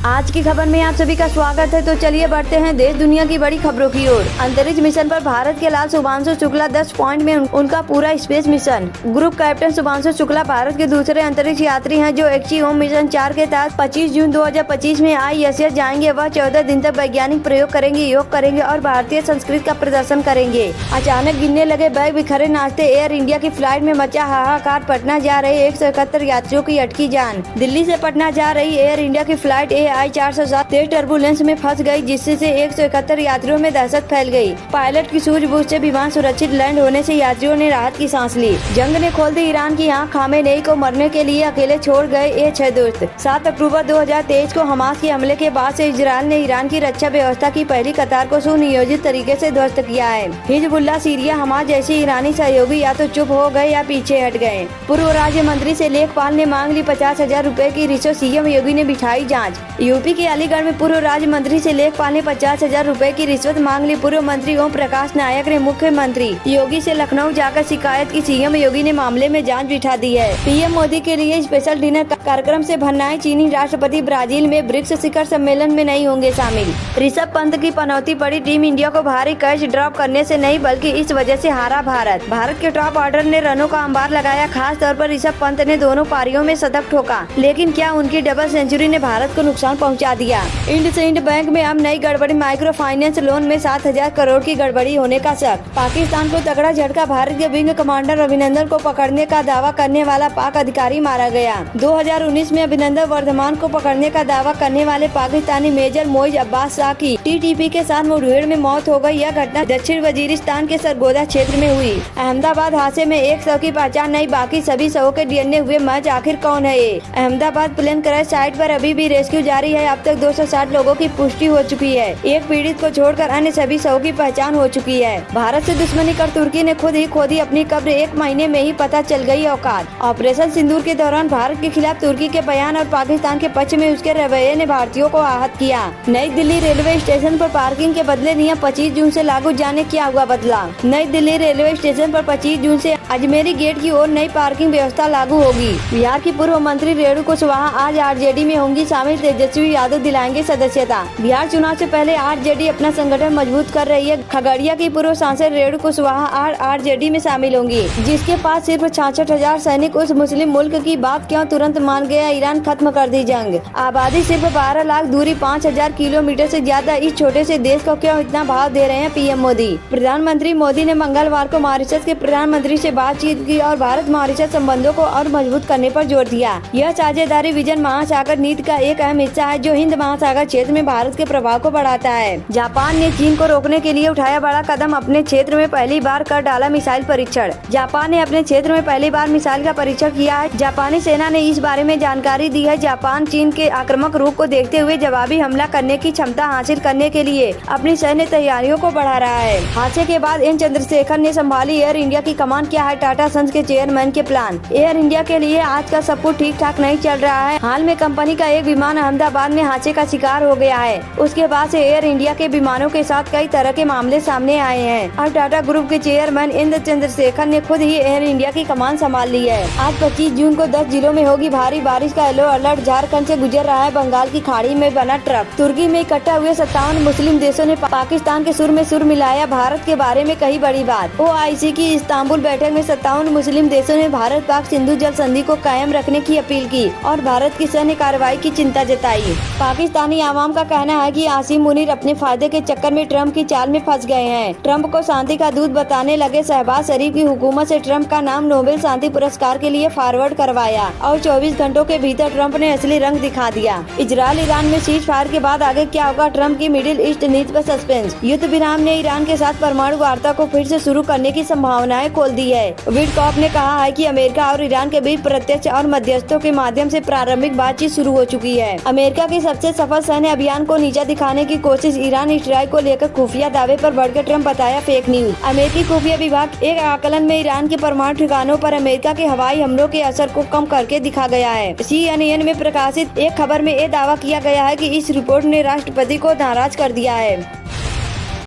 आज की खबर में आप सभी का स्वागत है। तो चलिए बढ़ते हैं देश दुनिया की बड़ी खबरों की ओर। अंतरिक्ष मिशन पर भारत के लाल शुभांशु शुक्ला 10 पॉइंट में उनका पूरा space mission. Group captain Shubhanshu Shukla Bharat के दूसरे अंतरिक्ष यात्री हैं जो एक्सी होम मिशन 4 के तहत 25 जून 2025 में ISS जाएंगे। वह 14 दिन तक वैज्ञानिक प्रयोग करेंगे, योग करेंगे और भारतीय संस्कृति का प्रदर्शन करेंगे। अचानक गिरने लगे बैग, बिखरे नाश्ते, एयर इंडिया की फ्लाइट में मचा हाहाकार। पटना जा रहे 171 यात्रियों की अटकी जान। दिल्ली से पटना जा रही एयर इंडिया की फ्लाइट AI-407 तेज टर्बुलेंस में फंस गई, जिससे 171 यात्रियों में दहशत फैल गई। पायलट की सूझबूझ से विमान सुरक्षित लैंड होने से यात्रियों ने राहत की सांस ली। जंग ने खोल दी ईरान की आंख, खामेनेई को मरने के लिए अकेले छोड़ गए ये 6 दोस्त। 7 अक्टूबर 2023 को हमास के हमले के बाद से इजरायल ने ईरान की रक्षा व्यवस्था की पहली कतार को सुनियोजित तरीके से ध्वस्त किया है। हिजबुल्लाह, सीरिया, हमास जैसे ईरानी सहयोगी या तो चुप हो गए या पीछे हट गए। पूर्व राज्य मंत्री से लेखपाल ने मांग ली 50,000 रूपए की रिश्वत, सीएम योगी ने बिठाई जाँच। यूपी के अलीगढ़ में पूर्व राज्य मंत्री से लेखपाल ने 50,000 रूपए की रिश्वत मांग ली। पूर्व मंत्री ओम प्रकाश नायक ने मुख्यमंत्री योगी से लखनऊ जाकर शिकायत की। सीएम योगी ने मामले में जांच बिठा दी है। पीएम मोदी के लिए स्पेशल डिनर कार्यक्रम से भन्नाए। चीनी राष्ट्रपति ब्राजील में ब्रिक्स शिखर सम्मेलन में नहीं होंगे शामिल। ऋषभ पंत की पनौती पड़ी। टीम इंडिया को भारी कैच ड्रॉप करने से नहीं बल्कि इस वजह से हारा भारत। भारत के टॉप ऑर्डर ने रनों का अंबार लगाया। खास तौर पर ऋषभ पंत ने दोनों पारियों में शतक ठोका, लेकिन क्या उनकी डबल सेंचुरी ने भारत को नुकसान पहुंचा दिया। इंडसइंड बैंक में अब नई गड़बड़ी। माइक्रो फाइनेंस लोन में 7,000 करोड़ की गड़बड़ी होने का शक। पाकिस्तान को तगड़ा झटका। भारत के विंग कमांडर अभिनंदन को पकड़ने का दावा करने वाला पाक अधिकारी मारा गया। 2019 में अभिनंदन वर्धमान को पकड़ने का दावा करने वाले पाकिस्तानी मेजर मोइज अब्बास शाह की TTP के साथ मुठभेड़ में मौत हो गई। यह घटना दक्षिण वजीरिस्तान के सरगोदा क्षेत्र में हुई। अहमदाबाद हादसे में एक शव की पहचान नहीं, बाकी सभी शवों के DNA हुए मैच। आखिर कौन है ये? अहमदाबाद प्लेन क्रैश साइट पर अभी भी रेस्क्यू जारी है। अब तक 260 लोगों की पुष्टि हो चुकी है। एक पीड़ित को छोड़कर अन्य सभी शवों की पहचान हो चुकी है। भारत से दुश्मनी कर तुर्की ने खुद ही खोदी अपनी कब्र। 1 महीने में ही पता चल गई औकात। ऑपरेशन सिंदूर के दौरान भारत के खिलाफ तुर्की के बयान और पाकिस्तान के पक्ष में उसके रवैये ने भारतीयों को आहत किया। नई दिल्ली रेलवे स्टेशन पर पार्किंग के बदले नियम 25 जून से लागू। जाने क्या हुआ बदलाव। नई दिल्ली रेलवे स्टेशन पर 25 जून से अजमेरी गेट की ओर नई पार्किंग व्यवस्था लागू होगी। बिहार की पूर्व मंत्री रेणु कुशवाहा आज RJD में होंगी शामिल। तेजस्वी यादव दिलाएंगे सदस्यता। बिहार चुनाव से पहले RJD अपना संगठन मजबूत कर रही है। खगड़िया की पूर्व सांसद रेणु कुशवाहा RJD में शामिल होंगी, जिसके पास सिर्फ 66,000 सैनिक। उस मुस्लिम मुल्क की बात क्यों तुरंत मान गया ईरान? खत्म कर दी जंग। आबादी सिर्फ 12 लाख, दूरी 5,000 किलोमीटर से ज्यादा। इस छोटे से देश को क्यों इतना भाव दे रहे हैं PM मोदी? प्रधानमंत्री मोदी ने मंगलवार को मॉरिशस के प्रधानमंत्री से बातचीत की और भारत मॉरिशस संबंधों को और मजबूत करने पर जोर दिया। यह साझेदारी विजन महासागर नीति का एक अहम हिस्सा है जो हिंद महासागर क्षेत्र में भारत के प्रभाव को बढ़ाता है। जापान ने चीन को रोकने के लिए उठाया बड़ा कदम। अपने क्षेत्र में पहली बार कर डाला मिसाइल परीक्षण। जापान ने अपने क्षेत्र में पहली बार मिसाइल का परीक्षण किया है। जापानी सेना ने इस बारे में जानकारी दी है। जापान चीन के आक्रामक रूप को देखते हुए जवाबी हमला करने की क्षमता हासिल करने के लिए अपनी सैन्य तैयारियों को बढ़ा रहा है। हादसे के बाद N चंद्रशेखर ने संभाली एयर इंडिया की कमान। क्या है टाटा सन्स के चेयरमैन के प्लान? एयर इंडिया के लिए आज का सब कुछ ठीक ठाक नहीं चल रहा है। हाल में कंपनी का एक विमान अहमदाबाद में हादसे का शिकार हो गया है। उसके बाद से एयर इंडिया के विमानों के साथ कई तरह के मामले सामने आए हैं। अब टाटा ग्रुप के चेयरमैन N चंद्रशेखर ने खुद ही एयर इंडिया की कमान संभाल ली है। आज 25 जून को 10 जिलों में होगी भारी बारिश का येलो अलर्ट। झारखंड से गुजर रहा है बंगाल की खाड़ी में बना ट्रक। तुर्की में इकट्ठा हुए 57 मुस्लिम देशों ने पाकिस्तान के सुर में सुर मिलाया। भारत के बारे में कही बड़ी बात। OIC की इस्तांबुल बैठक में 57 मुस्लिम देशों ने भारत पाक सिंधु जल संधि को कायम रखने की अपील की और भारत की सैन्य कार्रवाई की चिंता जताई। पाकिस्तानी आवाम का कहना है कि आसिम मुनीर अपने फायदे के चक्कर में ट्रंप की चाल में फंस गए हैं। ट्रंप को शांति का दूत बताने लगे। शहबाज शरीफ की हुकूमत से ट्रंप का नाम नोबेल शांति पुरस्कार के लिए फॉरवर्ड करवाया और 24 घंटों के भीतर ट्रंप ने असली रंग दिखा दिया। इजरायल ईरान में सीज फायर के बाद आगे क्या होगा? ट्रंप की मिडिल ईस्ट नीति पर सस्पेंस। युद्ध विराम ने ईरान के साथ परमाणु वार्ता को फिर से शुरू करने की संभावनाएं खोल दी है। विटकॉफ ने कहा है कि अमेरिका और ईरान के बीच प्रत्यक्ष और मध्यस्थों के माध्यम से प्रारंभिक बातचीत शुरू हो चुकी है। अमेरिका के सबसे सफल सैन्य अभियान को नीचा दिखाने की कोशिश। ईरान स्ट्राइक को लेकर खुफिया दावे पर बढ़कर ट्रंप बताया फेक न्यूज। अमेरिकी खुफिया विभाग एक आकलन में ईरान के परमाणु ठिकानों पर अमेरिका के हवाई हमलों के असर को कम करके दिखा गया है। CNN में प्रकाशित एक खबर में ये दावा किया गया है कि इस रिपोर्ट ने राष्ट्रपति को नाराज कर दिया है।